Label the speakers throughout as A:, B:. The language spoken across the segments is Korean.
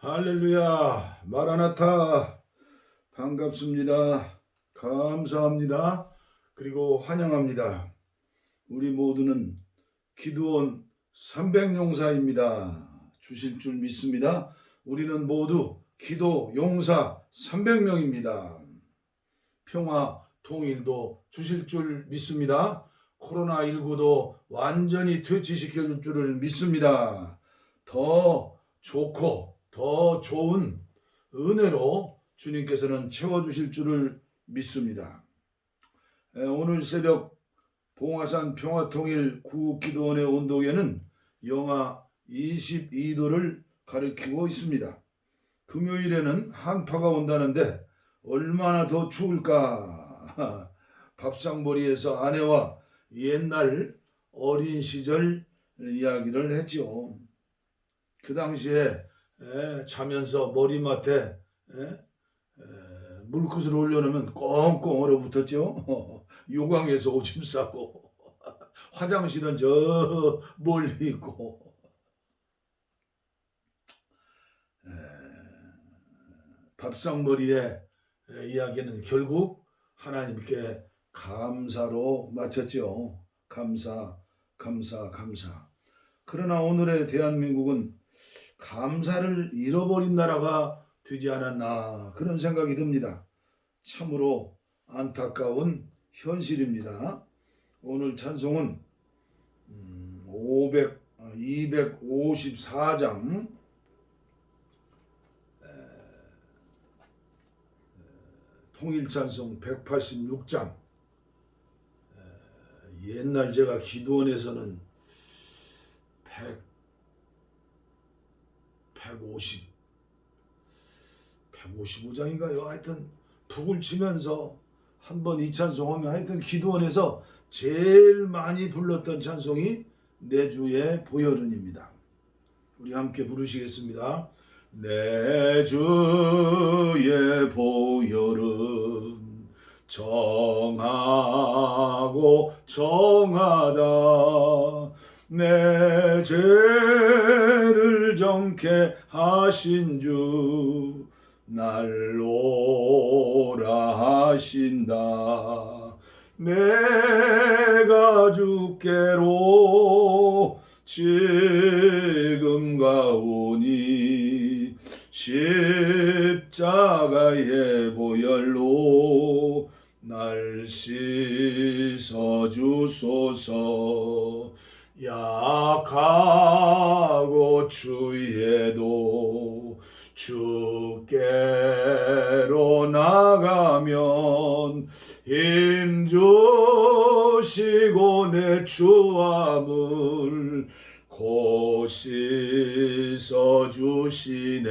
A: 할렐루야, 마라나타, 반갑습니다. 감사합니다. 그리고 환영합니다. 우리 모두는 기도원 300용사입니다. 주실 줄 믿습니다. 우리는 모두 기도 용사 300명입니다. 평화, 통일도 주실 줄 믿습니다. 코로나19도 완전히 퇴치시켜 줄 줄을 믿습니다. 더 좋고 더 좋은 은혜로 주님께서는 채워주실 줄을 믿습니다. 오늘 새벽 봉화산 평화통일 구기도원의 온도계는 영하 22도를 가리키고 있습니다. 금요일에는 한파가 온다는데 얼마나 더 추울까. 밥상머리에서 아내와 옛날 어린 시절 이야기를 했죠. 그 당시에 자면서 머리맡에 물굿을 올려놓으면 꽁꽁 얼어붙었죠. 요강에서 오줌 싸고 화장실은 저 멀리 있고 밥상머리의 이야기는 결국 하나님께 감사로 마쳤죠. 감사. 그러나 오늘의 대한민국은 감사를 잃어버린 나라가 되지 않았나 그런 생각이 듭니다. 참으로 안타까운 현실입니다. 오늘 찬송은 254장 통일찬송 186장 옛날 제가 기도원에서는 155장인가요? 하여튼 북을 치면서 한번 이 찬송하면 하여튼 기도원에서 제일 많이 불렀던 찬송이 내 주의 보혈은입니다. 우리 함께 부르시겠습니다. 내 주의 보혈은 정하고 정하다 내 죄를 정케 하신 주 날 오라 하신다 내가 주께로 지금 가오니 십자가의 보혈로 날 씻어 주소서 약하고 추해도 주께로 나가면 힘 주시고 내 추함을 곧 씻어 주시네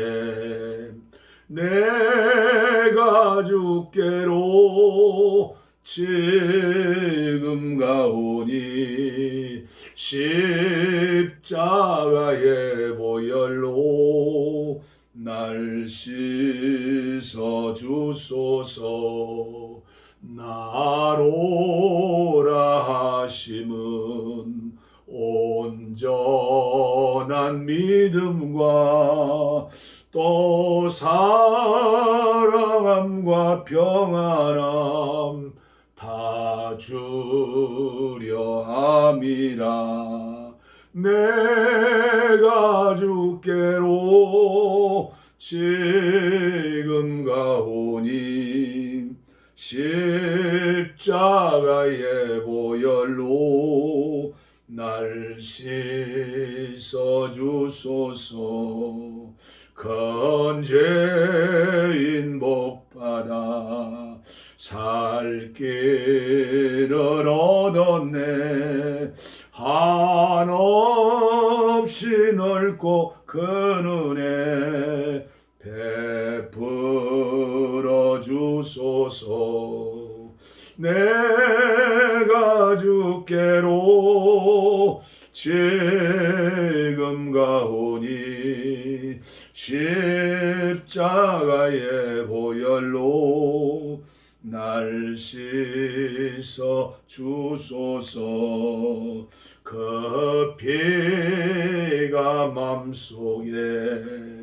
A: 내가 주께로 지금 가오니 십자가의 보혈로 날 씻어 주소서 나로라 하심은 온전한 믿음과 또 사랑함과 평안함 다 주려 함이라 내가 주께로 지금 가오니 십자가의 보혈로 날 씻어 주소서 건죄인 복받아 살 길을 얻었네 한없이 넓고 큰 은혜 베풀어 주소서 내가 주께로 지금 가오니 십자가의 보혈로 날 씻어 주소서 그 피가 맘속에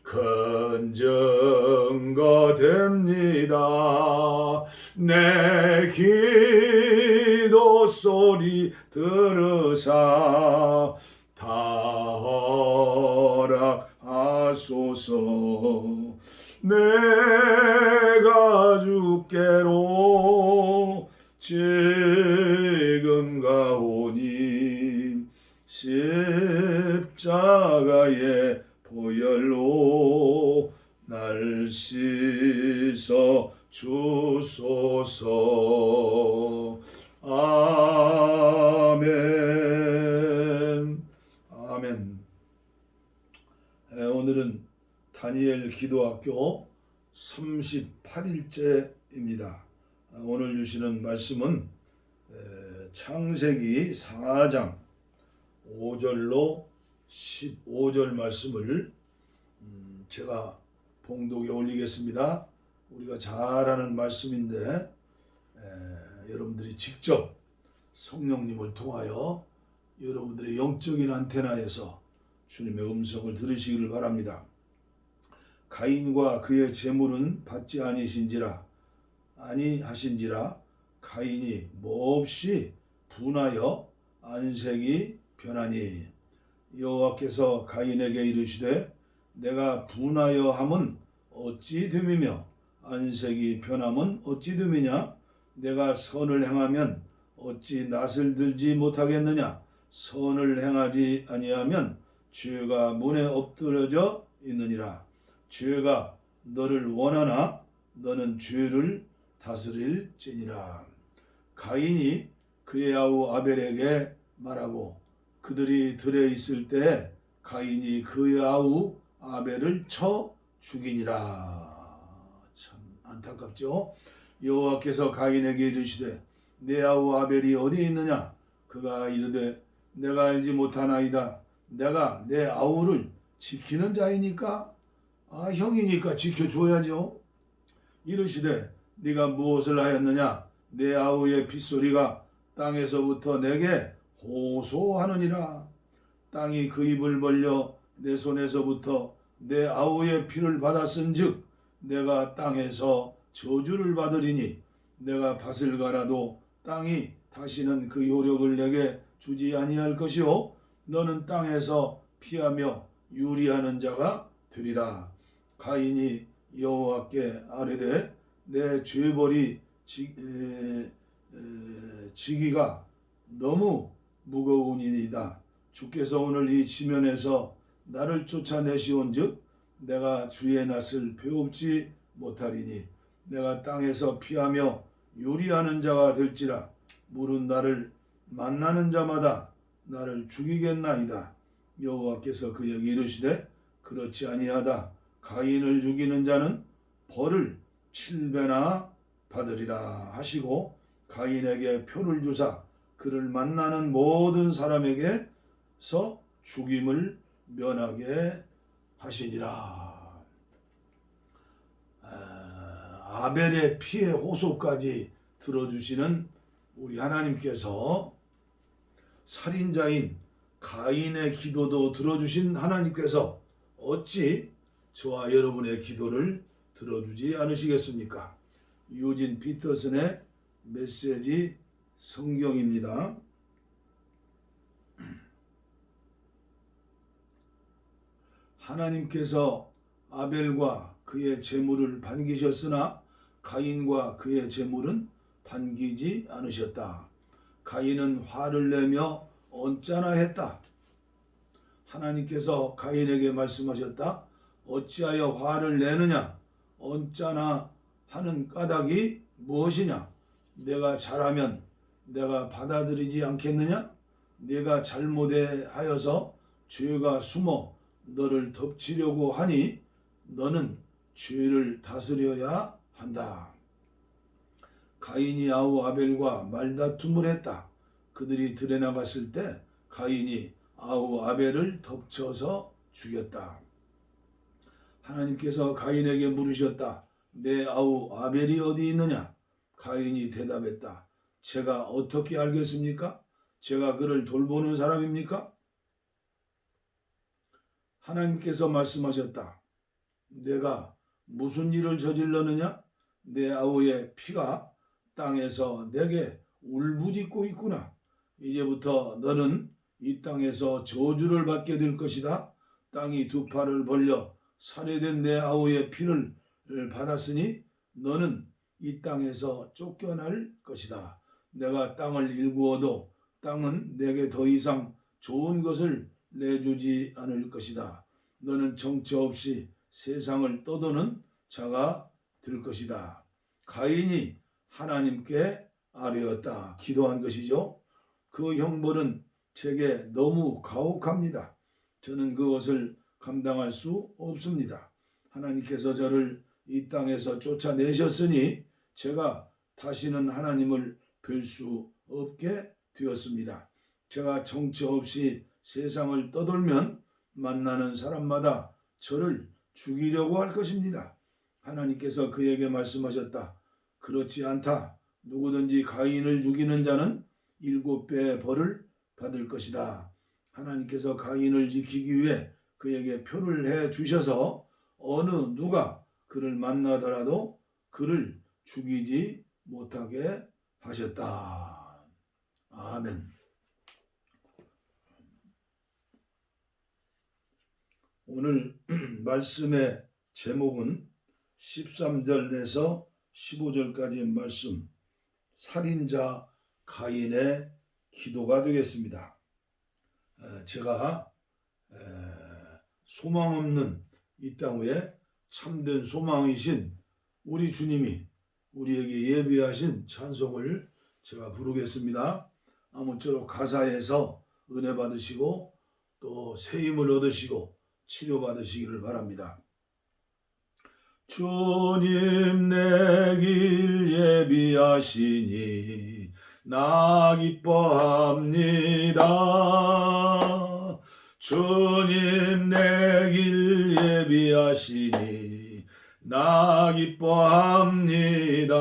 A: 큰 증거 됩니다. 내 기도 소리 들으사 다 허락하소서. 내가 주께로 지금 가오니 십자가의 보혈로 날 씻어 주소서. 아멘. 아멘. 오늘은 다니엘 기도학교 38일째입니다. 오늘 주시는 말씀은 창세기 4장 5절로 15절 말씀을 제가 봉독에 올리겠습니다. 우리가 잘 아는 말씀인데 여러분들이 직접 성령님을 통하여 여러분들의 영적인 안테나에서 주님의 음성을 들으시기를 바랍니다. 가인과 그의 재물은 받지 아니하신지라 가인이 몹시 분하여 안색이 변하니 여호와께서 가인에게 이르시되 내가 분하여 함은 어찌 됨이며 안색이 변함은 어찌 됨이냐. 내가 선을 행하면 어찌 낯을 들지 못하겠느냐. 선을 행하지 아니하면 죄가 문에 엎드려져 있느니라. 죄가 너를 원하나 너는 죄를 다스릴지니라. 가인이 그의 아우 아벨에게 말하고 그들이 들에 있을 때 가인이 그의 아우 아벨을 쳐 죽이니라. 참 안타깝죠. 여호와께서 가인에게 이르시되 내 아우 아벨이 어디 있느냐. 그가 이르되 내가 알지 못하나이다. 내가 내 아우를 지키는 자이니까 형이니까 지켜줘야죠. 이르시되 네가 무엇을 하였느냐. 내 아우의 핏소리가 땅에서부터 내게 호소하느니라. 땅이 그 입을 벌려 내 손에서부터 내 아우의 피를 받았은즉 내가 땅에서 저주를 받으리니 내가 밭을 갈아도 땅이 다시는 그 효력을 내게 주지 아니할 것이요 너는 땅에서 피하며 유리하는 자가 되리라. 가인이 여호와께 아뢰되 내 죄벌이 지기가 너무 무거우니이다. 주께서 오늘 이 지면에서 나를 쫓아내시온즉 내가 주의 낯을 배웁지 못하리니 내가 땅에서 피하며 유리하는 자가 될지라. 물은 나를 만나는 자마다 나를 죽이겠나이다. 여호와께서 그에게 이르시되 그렇지 아니하다. 가인을 죽이는 자는 벌을 7배나 받으리라 하시고 가인에게 표를 주사 그를 만나는 모든 사람에게서 죽임을 면하게 하시니라. 아벨의 피의 호소까지 들어주시는 우리 하나님께서 살인자인 가인의 기도도 들어주신 하나님께서 어찌 저와 여러분의 기도를 들어주지 않으시겠습니까? 유진 피터슨의 메시지 성경입니다. 하나님께서 아벨과 그의 재물을 반기셨으나 가인과 그의 재물은 반기지 않으셨다. 가인은 화를 내며 언짢아 했다. 하나님께서 가인에게 말씀하셨다. 어찌하여 화를 내느냐? 언짢아 하는 까닭이 무엇이냐? 내가 잘하면 내가 받아들이지 않겠느냐? 내가 잘못하여서 죄가 숨어 너를 덮치려고 하니 너는 죄를 다스려야 한다. 가인이 아우 아벨과 말다툼을 했다. 그들이 들에 나갔을 때 가인이 아우 아벨을 덮쳐서 죽였다. 하나님께서 가인에게 물으셨다. 내 아우 아벨이 어디 있느냐? 가인이 대답했다. 제가 어떻게 알겠습니까? 제가 그를 돌보는 사람입니까? 하나님께서 말씀하셨다. 내가 무슨 일을 저질렀느냐? 내 아우의 피가 땅에서 내게 울부짖고 있구나. 이제부터 너는 이 땅에서 저주를 받게 될 것이다. 땅이 두 팔을 벌려 살해된 내 아우의 피를 받았으니 너는 이 땅에서 쫓겨날 것이다. 내가 땅을 일구어도 땅은 내게 더 이상 좋은 것을 내주지 않을 것이다. 너는 정처 없이 세상을 떠도는 자가 될 것이다. 가인이 하나님께 아뢰었다. 기도한 것이죠. 그 형벌은 제게 너무 가혹합니다. 저는 그것을 감당할 수 없습니다. 하나님께서 저를 이 땅에서 쫓아내셨으니 제가 다시는 하나님을 뵐 수 없게 되었습니다. 제가 정처 없이 세상을 떠돌면 만나는 사람마다 저를 죽이려고 할 것입니다. 하나님께서 그에게 말씀하셨다. 그렇지 않다. 누구든지 가인을 죽이는 자는 7배의 벌을 받을 것이다. 하나님께서 가인을 지키기 위해 그에게 표를 해 주셔서 어느 누가 그를 만나더라도 그를 죽이지 못하게 하셨다. 아멘. 오늘 말씀의 제목은 13절에서 15절까지의 말씀, 살인자 가인의 기도가 되겠습니다. 제가 소망 없는 이 땅 위에 참된 소망이신 우리 주님이 우리에게 예비하신 찬송을 제가 부르겠습니다. 아무쪼록 가사에서 은혜 받으시고 또 새 힘을 얻으시고 치료 받으시기를 바랍니다. 주님 내 길 예비하시니 나 기뻐합니다. 주님 내 길 예비하시니 나 기뻐합니다.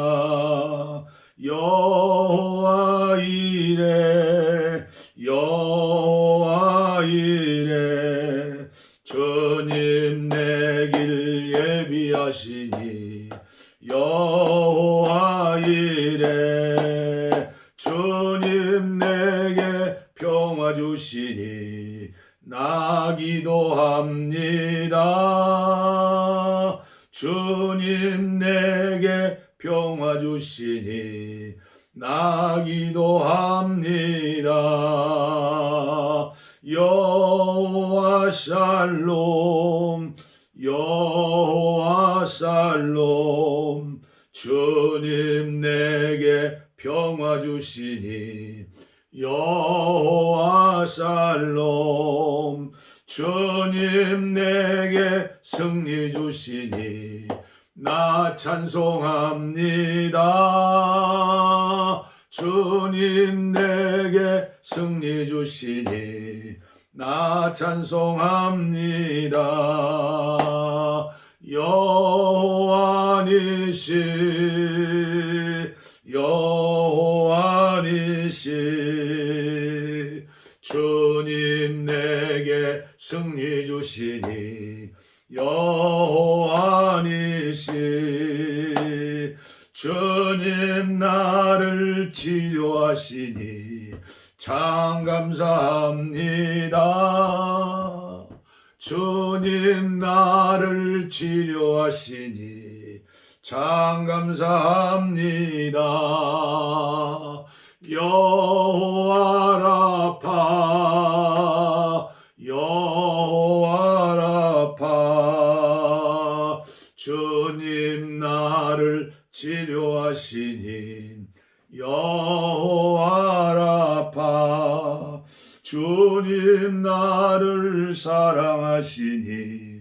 A: 여호와 이레 여호와 이레 주님 내 길 예비하시니 여호와 이레 주님 내게 평화 주시니 나 기도합니다. 주님 내게 평화 주시니 나 기도합니다. 여호와 샬롬 여호와 샬롬 주님 내게 평화 주시니 여호와 샬롬 주님 내게 승리 주시니 나 찬송합니다. 주님 내게 승리 주시니 나 찬송합니다. 여호와 니시 여호와 니시 주님 내게 승리 주시니 여호와 니시 주님 나를 치료하시니 참 감사합니다. 주님 나를 치료하시니 참 감사합니다. 여호와 라파 여호와 라파 주님 나를 치료하시니 여호와 라파 주님 나를 사랑하시니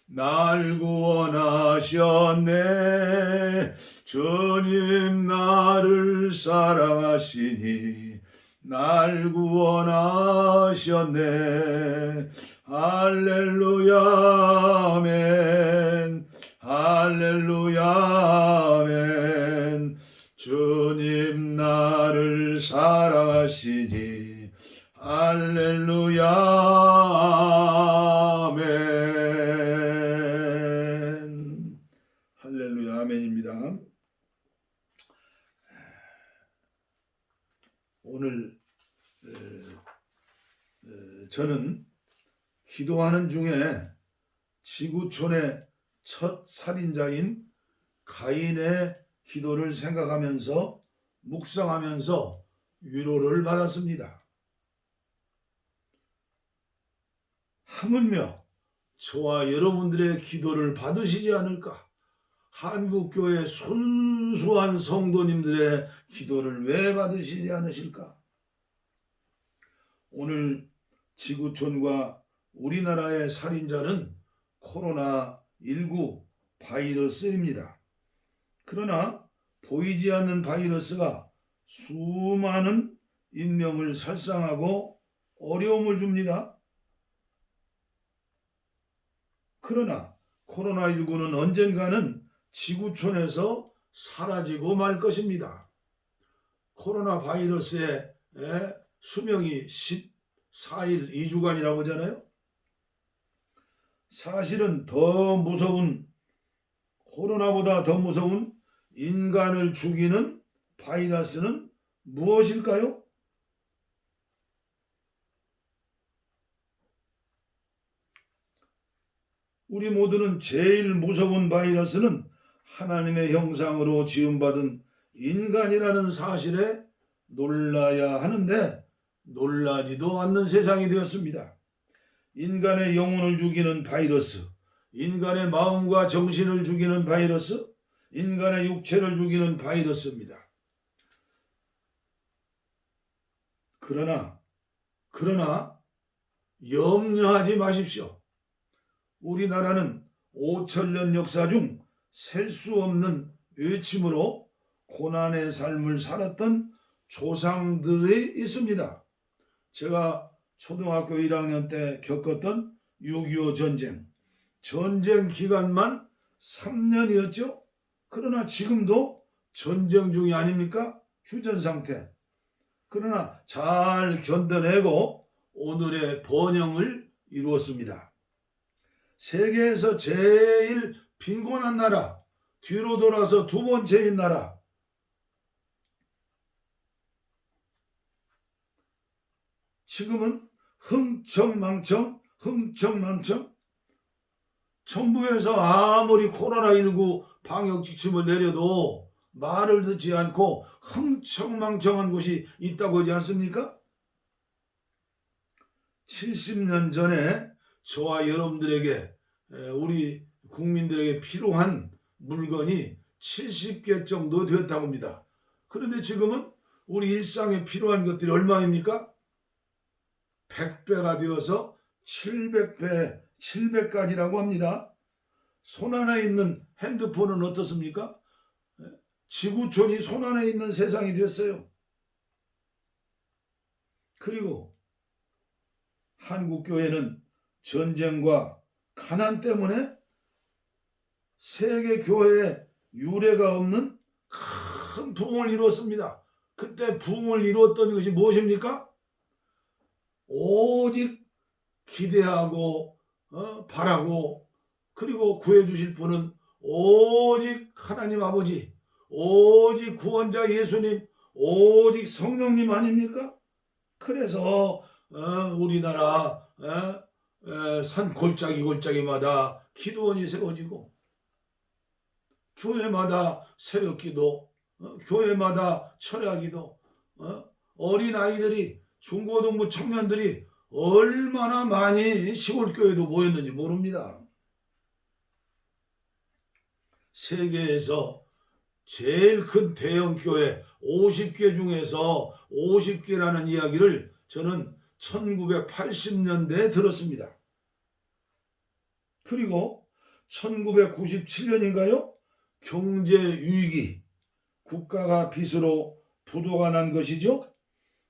A: 날 구원하셨네. 주님 나를 사랑하시니 날 구원하셨네. 할렐루야 아멘 할렐루야 아멘 주님 나를 사랑하시니 할렐루야 아멘. 오늘 저는 기도하는 중에 지구촌의 첫 살인자인 가인의 기도를 생각하면서 묵상하면서 위로를 받았습니다. 하물며 저와 여러분들의 기도를 받으시지 않을까? 한국교회 순수한 성도님들의 기도를 왜 받으시지 않으실까? 오늘 지구촌과 우리나라의 살인자는 코로나19 바이러스입니다. 그러나 보이지 않는 바이러스가 수많은 인명을 살상하고 어려움을 줍니다. 그러나 코로나19는 언젠가는 지구촌에서 사라지고 말 것입니다. 코로나 바이러스의 수명이 14일, 2주간이라고 하잖아요. 사실은 더 무서운, 코로나보다 더 무서운 인간을 죽이는 바이러스는 무엇일까요? 우리 모두는 제일 무서운 바이러스는 하나님의 형상으로 지음받은 인간이라는 사실에 놀라야 하는데 놀라지도 않는 세상이 되었습니다. 인간의 영혼을 죽이는 바이러스, 인간의 마음과 정신을 죽이는 바이러스, 인간의 육체를 죽이는 바이러스입니다. 그러나 염려하지 마십시오. 우리나라는 5천년 역사 중 셀 수 없는 외침으로 고난의 삶을 살았던 조상들이 있습니다. 제가 초등학교 1학년 때 겪었던 6.25 전쟁 기간만 3년이었죠. 그러나 지금도 전쟁 중이 아닙니까? 휴전 상태. 그러나 잘 견뎌내고 오늘의 번영을 이루었습니다. 세계에서 제일 빈곤한 나라, 뒤로 돌아서 두 번째인 나라. 지금은 흥청망청. 정부에서 아무리 코로나19 방역 지침을 내려도 말을 듣지 않고 흥청망청한 곳이 있다고 하지 않습니까? 70년 전에 저와 여러분들에게, 우리 국민들에게 필요한 물건이 70개 정도 되었다고 합니다. 그런데 지금은 우리 일상에 필요한 것들이 얼마입니까? 100배가 되어서 700가지라고 합니다. 손안에 있는 핸드폰은 어떻습니까? 지구촌이 손안에 있는 세상이 됐어요. 그리고 한국교회는 전쟁과 가난 때문에 세계 교회에 유례가 없는 큰 부흥을 이루었습니다. 그때 부흥을 이루었던 것이 무엇입니까? 오직 기대하고 바라고, 그리고 구해주실 분은 오직 하나님 아버지, 오직 구원자 예수님, 오직 성령님 아닙니까? 그래서 우리나라 산 골짜기마다 기도원이 세워지고, 교회마다 새벽기도, 교회마다 철야기도, 어린아이들이, 중고등부 청년들이 얼마나 많이 시골교회도 모였는지 모릅니다. 세계에서 제일 큰 대형교회 50개 중에서 50개라는 이야기를 저는 1980년대에 들었습니다. 그리고 1997년인가요? 경제위기, 국가가 빚으로 부도가 난 것이죠.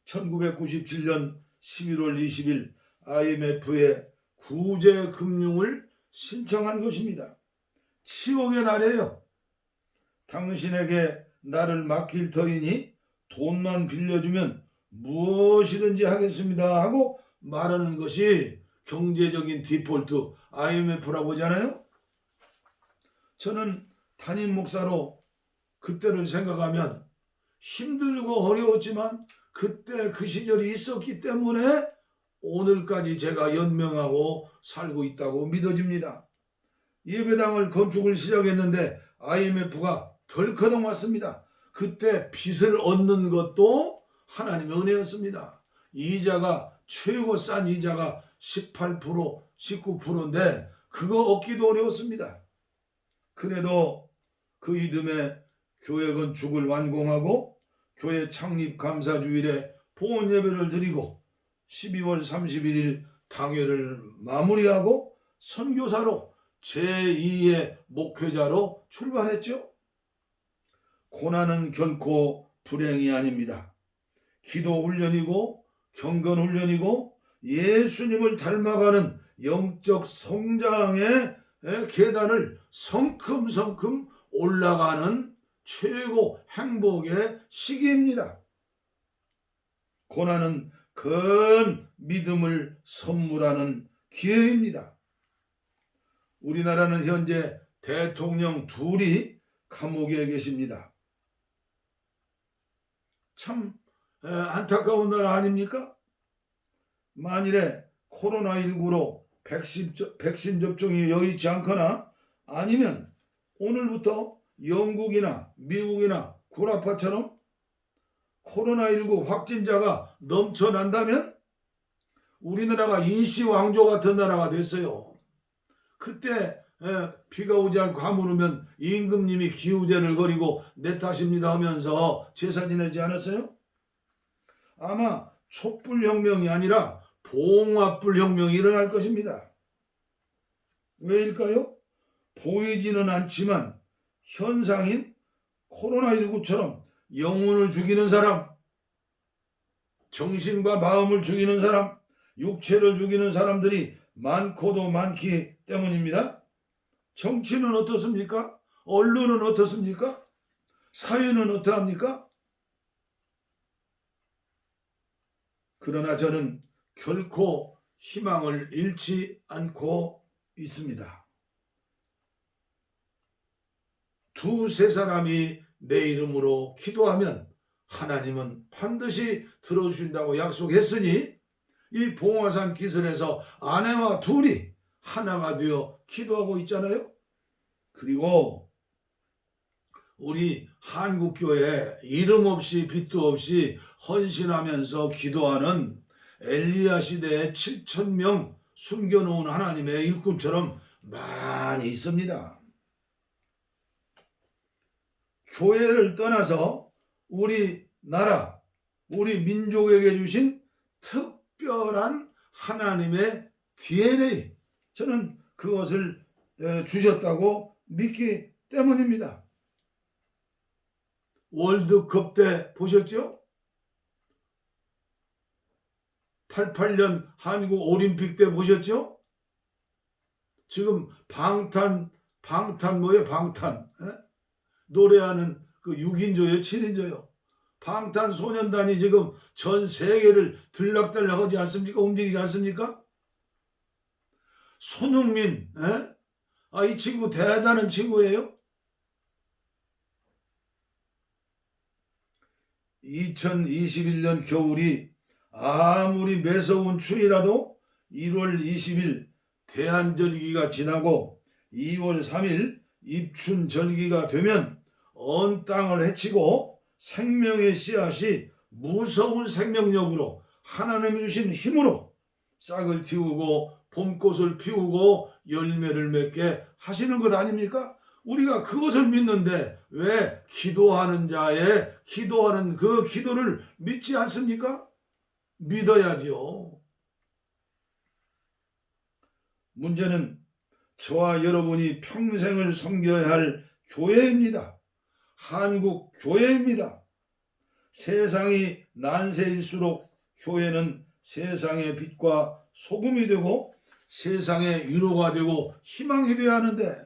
A: 1997년 11월 20일 IMF에 구제금융을 신청한 것입니다. 치욕의 날이에요. 당신에게 나를 맡길 터이니 돈만 빌려주면 무엇이든지 하겠습니다 하고 말하는 것이 경제적인 디폴트, IMF라고 하잖아요. 저는 담임 목사로 그때를 생각하면 힘들고 어려웠지만 그때 그 시절이 있었기 때문에 오늘까지 제가 연명하고 살고 있다고 믿어집니다. 예배당을 건축을 시작했는데 IMF가 덜커덩 왔습니다. 그때 빚을 얻는 것도 하나님의 은혜였습니다. 이자가 최고 싼 이자가 18%, 19%인데 그거 얻기도 어려웠습니다. 그래도 그 이듬해 교회 건축을 완공하고 교회 창립 감사주일에 봉헌 예배를 드리고 12월 31일 당회를 마무리하고 선교사로 제2의 목회자로 출발했죠. 고난은 결코 불행이 아닙니다. 기도 훈련이고 경건 훈련이고 예수님을 닮아가는 영적 성장의 계단을 성큼성큼 올라가는 최고 행복의 시기입니다. 고난은 큰 믿음을 선물하는 기회입니다. 우리나라는 현재 대통령 둘이 감옥에 계십니다. 참 안타까운 나라 아닙니까? 만일에 코로나19로 백신 접종이 여의치 않거나 아니면 오늘부터 영국이나 미국이나 구라파처럼 코로나19 확진자가 넘쳐난다면 우리나라가 인시왕조 같은 나라가 됐어요. 그때 비가 오지 않고 가물으면 임금님이 기우제를 거리고 내 탓입니다 하면서 제사 지내지 않았어요? 아마 촛불혁명이 아니라 봉화불혁명이 일어날 것입니다. 왜일까요? 보이지는 않지만 현상인 코로나19처럼 영혼을 죽이는 사람, 정신과 마음을 죽이는 사람, 육체를 죽이는 사람들이 많고도 많기 때문입니다. 정치는 어떻습니까? 언론은 어떻습니까? 사회는 어떠합니까? 그러나 저는 결코 희망을 잃지 않고 있습니다. 두세 사람이 내 이름으로 기도하면 하나님은 반드시 들어주신다고 약속했으니 이 봉화산 기슬에서 아내와 둘이 하나가 되어 기도하고 있잖아요. 그리고 우리 한국교회 이름 없이 빚도 없이 헌신하면서 기도하는 엘리야 시대에 7,000명 숨겨놓은 하나님의 일꾼처럼 많이 있습니다. 교회를 떠나서 우리 나라, 우리 민족에게 주신 특별한 하나님의 DNA, 저는 그것을 주셨다고 믿기 때문입니다. 월드컵 때 보셨죠? 88년 한국 올림픽 때 보셨죠? 지금 방탄 뭐예요? 방탄 노래하는 그 6인조요, 7인조요. 방탄소년단이 지금 전 세계를 들락달락하지 않습니까? 움직이지 않습니까? 손흥민, 이 친구 대단한 친구예요. 2021년 겨울이 아무리 매서운 추위라도 1월 20일 대한절기가 지나고 2월 3일 입춘절기가 되면 언 땅을 헤치고 생명의 씨앗이 무서운 생명력으로 하나님이 주신 힘으로 싹을 틔우고 봄꽃을 피우고 열매를 맺게 하시는 것 아닙니까? 우리가 그것을 믿는데 왜 기도하는 자의 기도하는 그 기도를 믿지 않습니까? 믿어야지요. 문제는 저와 여러분이 평생을 섬겨야 할 교회입니다. 한국 교회입니다. 세상이 난세일수록 교회는 세상의 빛과 소금이 되고 세상의 위로가 되고 희망이 되어야 하는데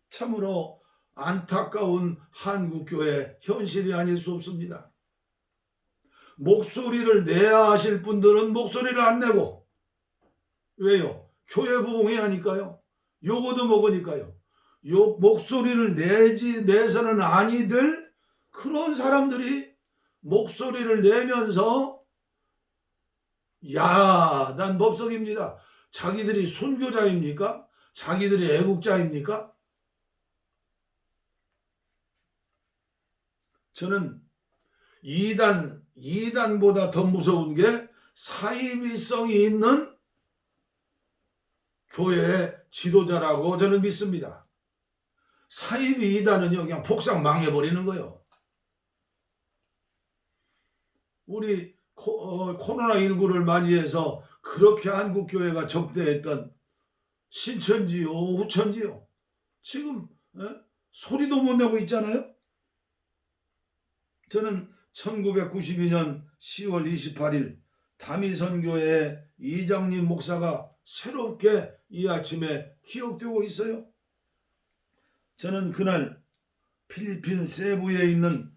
A: 참으로 안타까운 한국교회 현실이 아닐 수 없습니다. 목소리를 내야 하실 분들은 목소리를 안 내고 왜요? 교회 부흥해야 하니까요. 요거도 먹으니까요. 요 목소리를 내서는 아니 될 그런 사람들이 목소리를 내면서 야단 법석입니다. 자기들이 순교자입니까? 자기들이 애국자입니까? 저는 이단보다 더 무서운 게 사이비성이 있는 교회의 지도자라고 저는 믿습니다. 사이비 이단은요, 그냥 폭삭 망해버리는 거예요. 우리 코로나19를 맞이해서 그렇게 한국교회가 적대했던 신천지요, 후천지요. 지금 소리도 못 내고 있잖아요. 저는 1992년 10월 28일 다미선교회 이장님 목사가 새롭게 이 아침에 기억되고 있어요. 저는 그날 필리핀 세부에 있는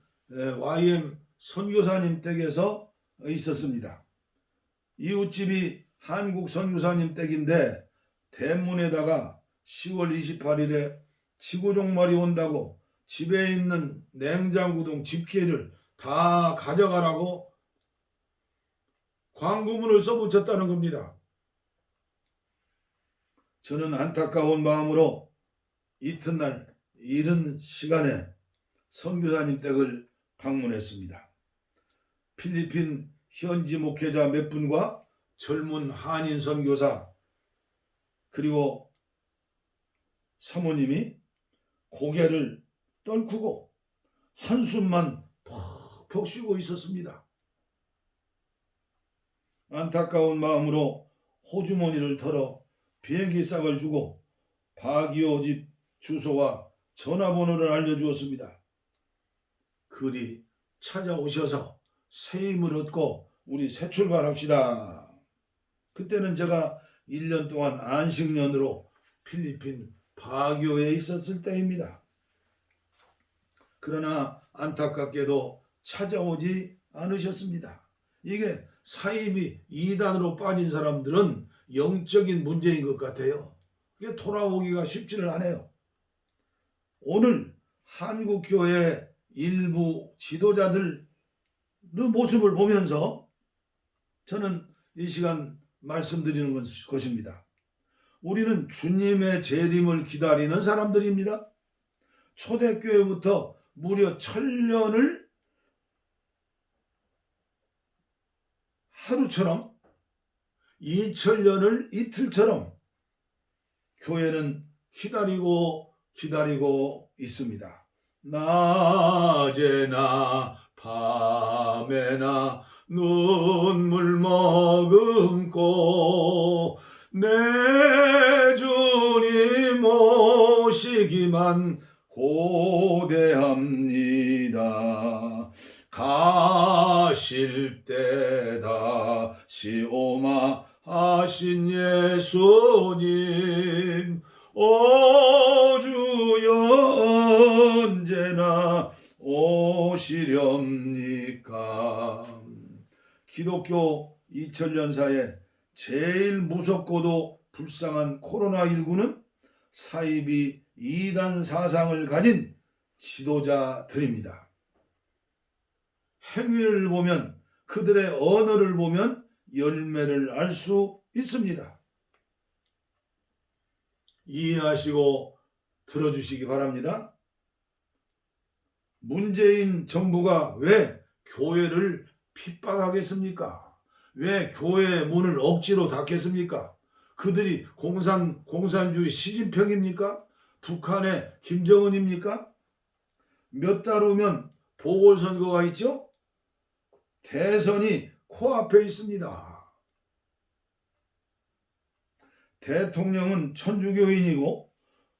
A: YM 선교사님 댁에서 있었습니다. 이웃집이 한국 선교사님 댁인데 대문에다가 10월 28일에 지구종말이 온다고 집에 있는 냉장고등 집기를 다 가져가라고 광고문을 써붙였다는 겁니다. 저는 안타까운 마음으로 이튿날 이른 시간에 선교사님 댁을 방문했습니다. 필리핀 현지 목회자 몇 분과 젊은 한인 선교사 그리고 사모님이 고개를 떨구고 한숨만 퍽퍽 쉬고 있었습니다. 안타까운 마음으로 호주머니를 털어 비행기 싹을 주고 바기오 집 주소와 전화번호를 알려주었습니다. 그리 찾아오셔서 새 힘을 얻고 우리 새 출발합시다. 그때는 제가 1년 동안 안식년으로 필리핀 바기오에 있었을 때입니다. 그러나 안타깝게도 찾아오지 않으셨습니다. 이게 사이비 이단으로 빠진 사람들은 영적인 문제인 것 같아요. 그게 돌아오기가 쉽지를 않아요. 오늘 한국교회 일부 지도자들의 모습을 보면서 저는 이 시간 말씀드리는 것입니다. 우리는 주님의 재림을 기다리는 사람들입니다. 초대교회부터 무려 1000년을 하루처럼 2000년을 이틀처럼 교회는 기다리고 있습니다. 낮에나 밤에나 눈물 머금고 내 주님 오시기만 고대합니다. 가실 때 다시 오마 하신 예수님 오 주여 언제나 오시렵니까? 기독교 2000년사에 제일 무섭고도 불쌍한 코로나19는 사이비 이단 사상을 가진 지도자들입니다. 행위를 보면 그들의 언어를 보면 열매를 알 수 있습니다. 이해하시고 들어주시기 바랍니다. 문재인 정부가 왜 교회를 핍박하겠습니까? 왜 교회의 문을 억지로 닫겠습니까? 그들이 공산주의 시진핑입니까? 북한의 김정은입니까? 몇 달 후면 보궐선거가 있죠? 대선이 코앞에 있습니다. 대통령은 천주교인이고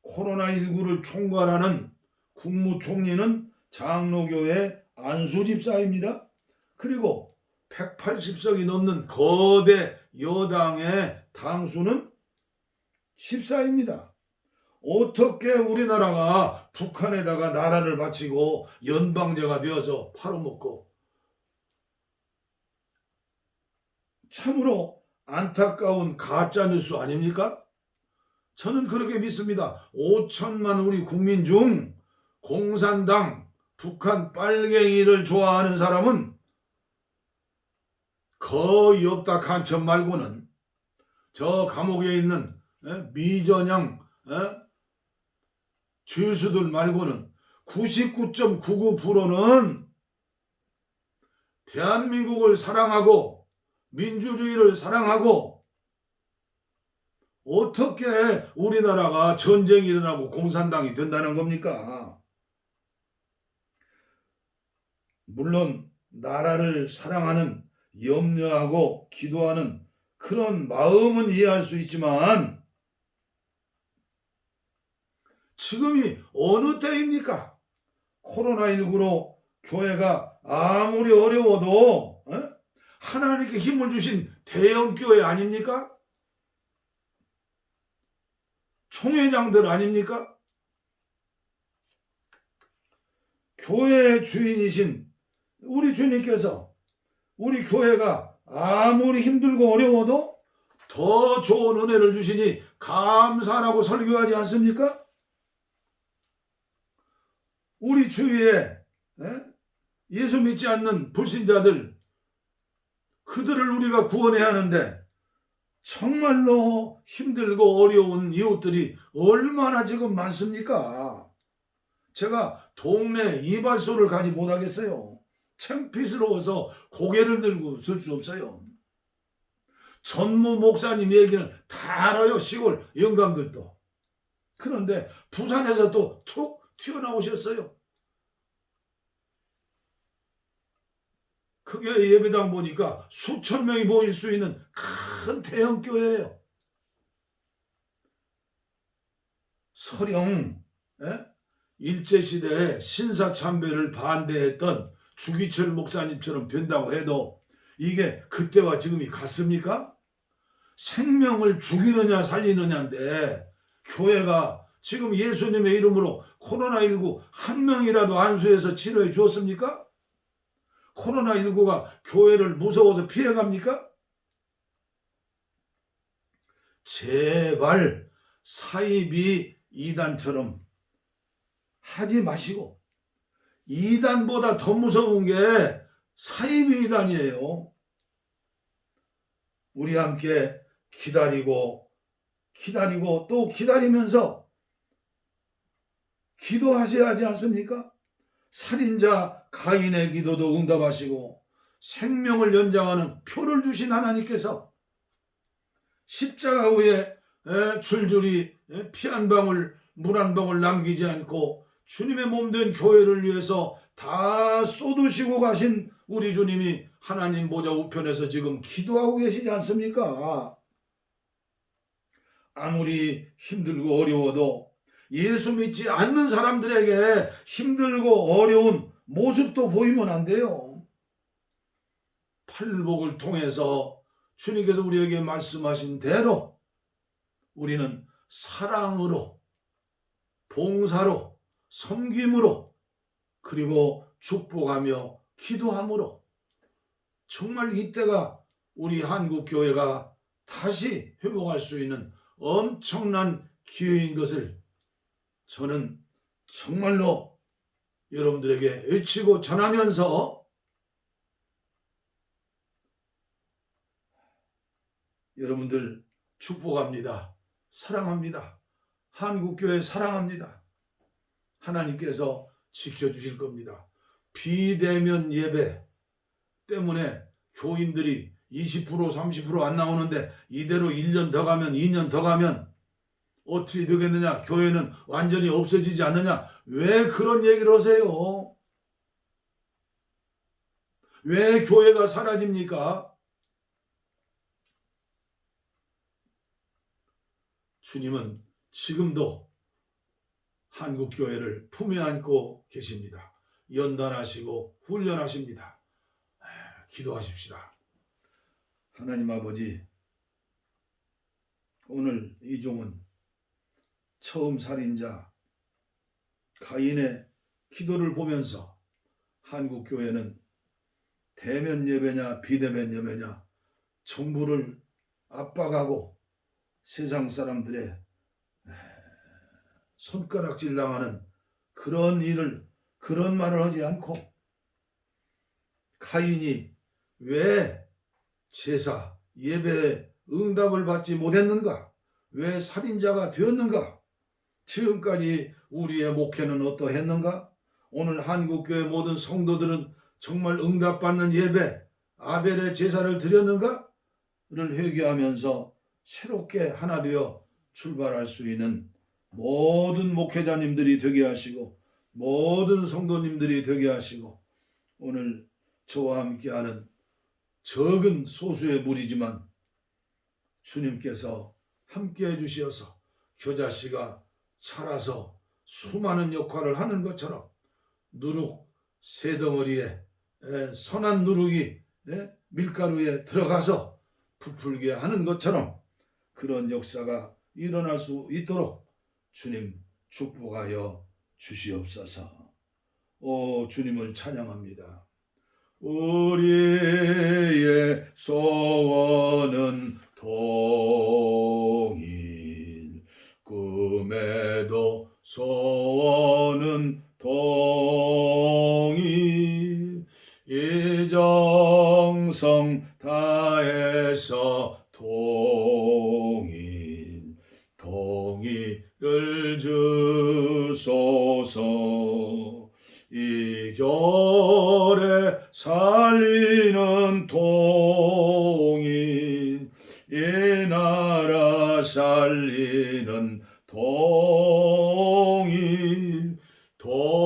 A: 코로나19를 총괄하는 국무총리는 장로교회 안수집사입니다. 그리고 180석이 넘는 거대 여당의 당수는 집사입니다. 어떻게 우리나라가 북한에다가 나라를 바치고 연방제가 되어서 팔아먹고 참으로 안타까운 가짜뉴스 아닙니까? 저는 그렇게 믿습니다. 5천만 우리 국민 중 공산당, 북한 빨갱이를 좋아하는 사람은 거의 없다. 간첩 말고는. 저 감옥에 있는 미전향 죄수들 말고는 99.99%는 대한민국을 사랑하고 민주주의를 사랑하고, 어떻게 우리나라가 전쟁이 일어나고 공산당이 된다는 겁니까? 물론 나라를 사랑하는, 염려하고 기도하는 그런 마음은 이해할 수 있지만 지금이 어느 때입니까? 코로나19로 교회가 아무리 어려워도 하나님께 힘을 주신 대형교회 아닙니까? 총회장들 아닙니까? 교회의 주인이신 우리 주님께서 우리 교회가 아무리 힘들고 어려워도 더 좋은 은혜를 주시니 감사라고 설교하지 않습니까? 우리 주위에 예수 믿지 않는 불신자들, 그들을 우리가 구원해야 하는데 정말로 힘들고 어려운 이웃들이 얼마나 지금 많습니까? 제가 동네 이발소를 가지 못하겠어요. 창피스러워서 고개를 들고 설 수 없어요. 전무 목사님 얘기는 다 알아요. 시골 영감들도. 그런데 부산에서 또 툭 튀어나오셨어요. 그 교회 예배당 보니까 수천 명이 모일 수 있는 큰 대형 교회예요. 서령 일제시대에 신사참배를 반대했던 주기철 목사님처럼 된다고 해도 이게 그때와 지금이 같습니까? 생명을 죽이느냐 살리느냐인데 교회가 지금 예수님의 이름으로 코로나19 한 명이라도 안수해서 치료해 주었습니까? 코로나19가 교회를 무서워서 피해갑니까? 제발 사이비 이단처럼 하지 마시고, 이단보다 더 무서운 게 사이비 이단이에요. 우리 함께 기다리고 또 기다리면서 기도하셔야 하지 않습니까? 살인자 가인의 기도도 응답하시고 생명을 연장하는 표를 주신 하나님께서 십자가 위에 줄줄이 피 한 방울 물 한 방울 남기지 않고 주님의 몸된 교회를 위해서 다 쏟으시고 가신 우리 주님이 하나님 보좌 우편에서 지금 기도하고 계시지 않습니까? 아무리 힘들고 어려워도 예수 믿지 않는 사람들에게 힘들고 어려운 모습도 보이면 안 돼요. 팔복을 통해서 주님께서 우리에게 말씀하신 대로 우리는 사랑으로, 봉사로, 섬김으로, 그리고 축복하며 기도함으로 정말 이때가 우리 한국교회가 다시 회복할 수 있는 엄청난 기회인 것을 저는 정말로 여러분들에게 외치고 전하면서 여러분들 축복합니다. 사랑합니다. 한국교회 사랑합니다. 하나님께서 지켜주실 겁니다. 비대면 예배 때문에 교인들이 20% 30% 안 나오는데 이대로 1년 더 가면 2년 더 가면 어떻게 되겠느냐? 교회는 완전히 없어지지 않느냐? 왜 그런 얘기를 하세요? 왜 교회가 사라집니까? 주님은 지금도 한국교회를 품에 안고 계십니다. 연단하시고 훈련하십니다. 기도하십시다. 하나님 아버지, 오늘 이 종은 처음 살인자 가인의 기도를 보면서 한국교회는 대면 예배냐 비대면 예배냐 정부를 압박하고 세상 사람들의 손가락질 당하는 그런 말을 하지 않고 카인이 왜 제사 예배에 응답을 받지 못했는가? 왜 살인자가 되었는가? 지금까지 우리의 목회는 어떠했는가? 오늘 한국교회 모든 성도들은 정말 응답받는 예배, 아벨의 제사를 드렸는가? 를 회개하면서 새롭게 하나 되어 출발할 수 있는 모든 목회자님들이 되게 하시고 모든 성도님들이 되게 하시고 오늘 저와 함께하는 적은 소수의 무리지만 주님께서 함께해 주시어서 겨자씨가 자라서 수많은 역할을 하는 것처럼 누룩 새덩어리에 선한 누룩이 밀가루에 들어가서 부풀게 하는 것처럼 그런 역사가 일어날 수 있도록 주님 축복하여 주시옵소서. 오 주님을 찬양합니다. 우리의 소원은 통일, 꿈에도 소원은 통일, 이정성 다해서 통일을 주소서. 이 겨울에 살리는 통일, 이 나라 살리는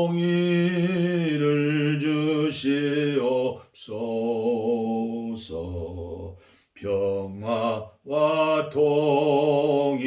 A: 통일을 주시옵소서. 평화와 통일을